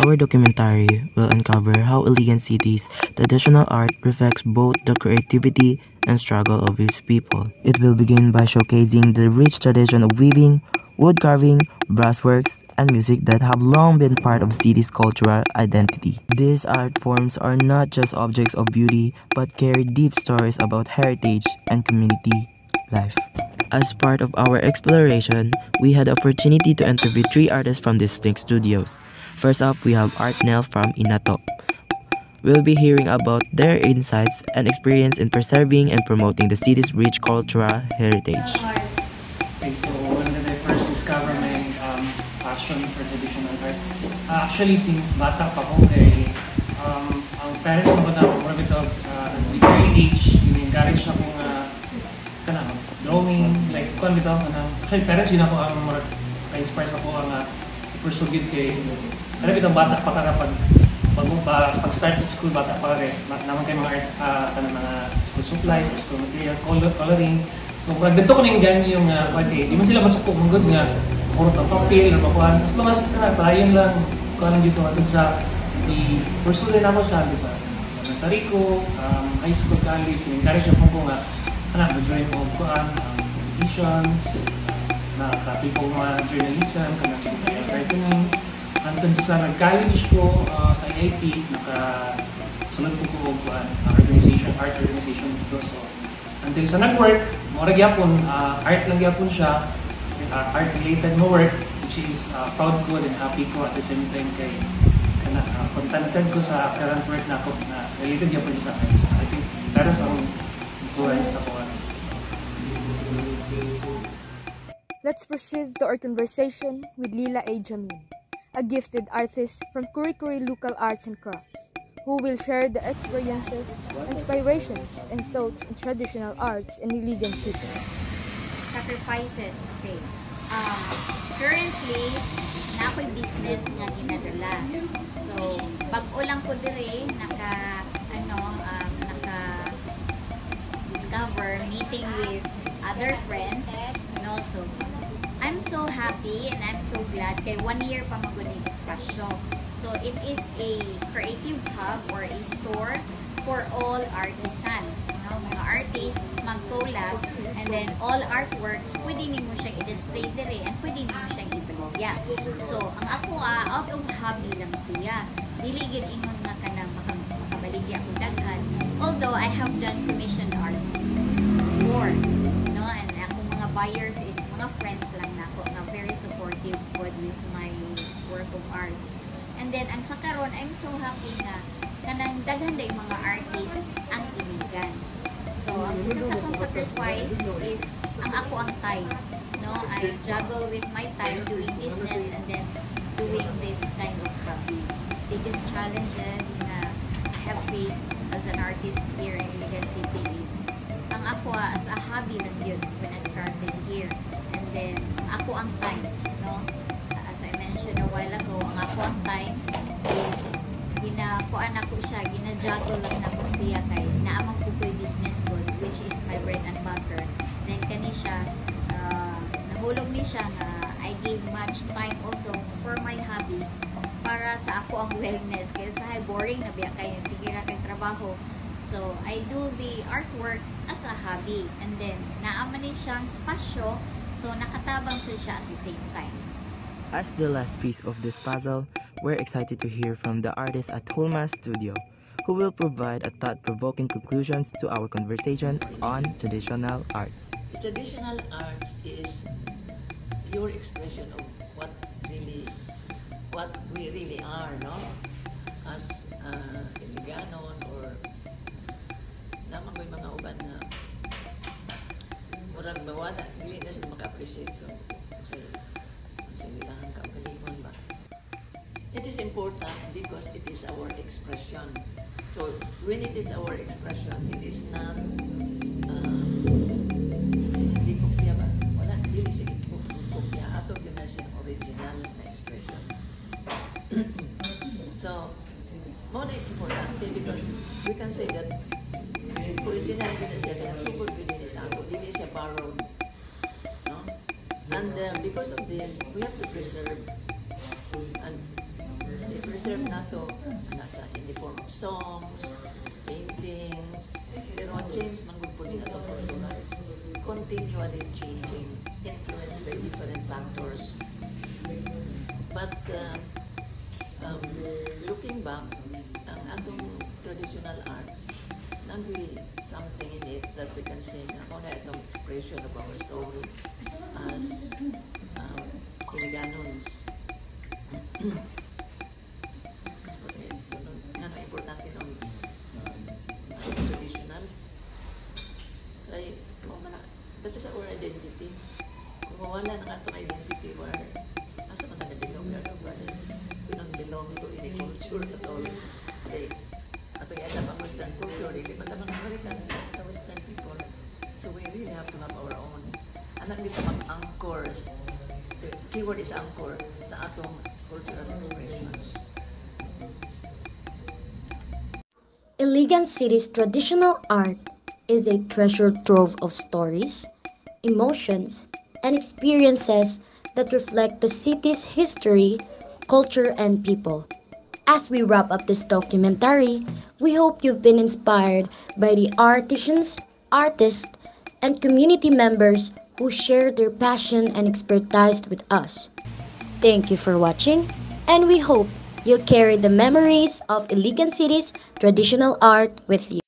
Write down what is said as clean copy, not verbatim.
Our documentary will uncover how Iligan City's traditional art reflects both the creativity and struggle of its people. It will begin by showcasing the rich tradition of weaving, wood carving, brassworks, and music that have long been part of the city's cultural identity. These art forms are not just objects of beauty, but carry deep stories about heritage and community life. As part of our exploration, we had the opportunity to interview 3 artists from distinct studios. First up, we have Art Nell from Inatop. We'll be hearing about their insights and experience in preserving and promoting the city's rich cultural heritage. Okay, so when did I first discover my passion for traditional art? Actually, since bata pa ko kay ang parents ko ba na more bit of the early age, in-encourage akong drawing, like kung bitaw actually parents yun ako ang inspire sa ko ang pursue kay pero bitang bata pa ka pag start sa school bata pa rin naman kay mga art mga school supplies or school material coloring. So pag dito ko na yung ganyan yung di man sila masukok mong good nga murot ng papel or pakuhan as long as palayon lang kung anong dito natin sa i-pursue din ako siya sa elementary ko, high school, college, encourage ako ko nga mag-join ko kuan editions nakakapil ko mga journalism writing hantun sa nag-college ko sa IIT nakasunod ko kuan art organization dito. So until sa nag-work mura gyapon art lang gyapon siya art related mo work which is proud ko and happy ko at the same time kay contented ko sa current work na ako na related gyapon sa arts. I think that is ang influence ako. Let's proceed to our conversation with Lila A. Jamin, a gifted artist from Kurikuri Local Arts and Crafts, who will share the experiences, inspirations, and thoughts in traditional arts in Iligan City. Sacrifices, okay. Currently, na ako'y business nga ginadala. So, bag-o lang ko dire, discover meeting with other friends, so I'm so happy and I'm so glad kay 1 year pa maguni espasyo. So it is a creative hub or a store for all artisans, mga artists mag-collab, and then all artworks pwede nimo siyang i-display dire and pwede nimo siyang ibaligya. So ang ako out of hobby lang siya, dili gid ingon nga kanang makabaligya ko daghan, although I have done commissioned arts before, and akong mga buyers is mga friends lang nako nga very supportive with my work of arts. And then ang sa karon, I'm so happy nga kanang daghan day mga artists ang Iligan. So ang isa sa akong sacrifice is ang ako ang time, I juggle with my time doing business and then doing this kind of hobby. Biggest challenges na I have faced as an artist here in Iligan City is ang ako as a hobby lang yun when I started here. And then ako ang time, as I mentioned a while ago, ang ako ang time is ginakuan ako siya, ginajuggle lang na ko siya kay naamang ko ko'y business ko, which is my bread and butter. Then kani siya, nahulog ni siya na I gave much time also for my hobby para sa ako ang wellness. Kaya sa boring na biya kay sige ra kay trabaho. So I do the artworks as a hobby, and then naaman ni siyang spasyo, so nakatabang siya at the same time. As the last piece of this puzzle, we're excited to hear from the artist at Hulma Studio, who will provide a thought-provoking conclusions to our conversation on traditional arts. Traditional arts is your expression of what we really are, as Iliganon, or naman ko yung mga uban na murag mawala, hindi na sila maka-appreciate. So lilangan ka, kalimon ba? It is important because it is our expression. So when it is our expression, it is not hindi kopya ba? Wala, hindi siya kopya. Ato yun na siya original na expression. So more importante because we can say that original yun na siya, na nagsugod yun na sa ato, hindi siya borrowed. And because of this, we have to preserve. And if preserve na to nasa in the form of songs, paintings, pero ang change man gud po ning atong cultures continually changing, influenced by different factors. But looking back, ang atong traditional arts, nagwi something in it that we can say na muna itong expression of our soul as Iliganons. Ano importante nung traditional? Like, that is our identity. Kung mawala ng atong identity, asa man na belong, we don't belong to any culture at all. Okay, ato yung ang Western culture, really, but ang mga Americans, the Western people. So we really have to have our own. Anak dito mag-anchors. The keyword is anchor sa atong cultural expressions. Iligan City's traditional art is a treasure trove of stories, emotions, and experiences that reflect the city's history, culture, and people. As we wrap up this documentary, we hope you've been inspired by the artisans, artists, and community members who shared their passion and expertise with us. Thank you for watching, and we hope you'll carry the memories of Iligan City's traditional art with you.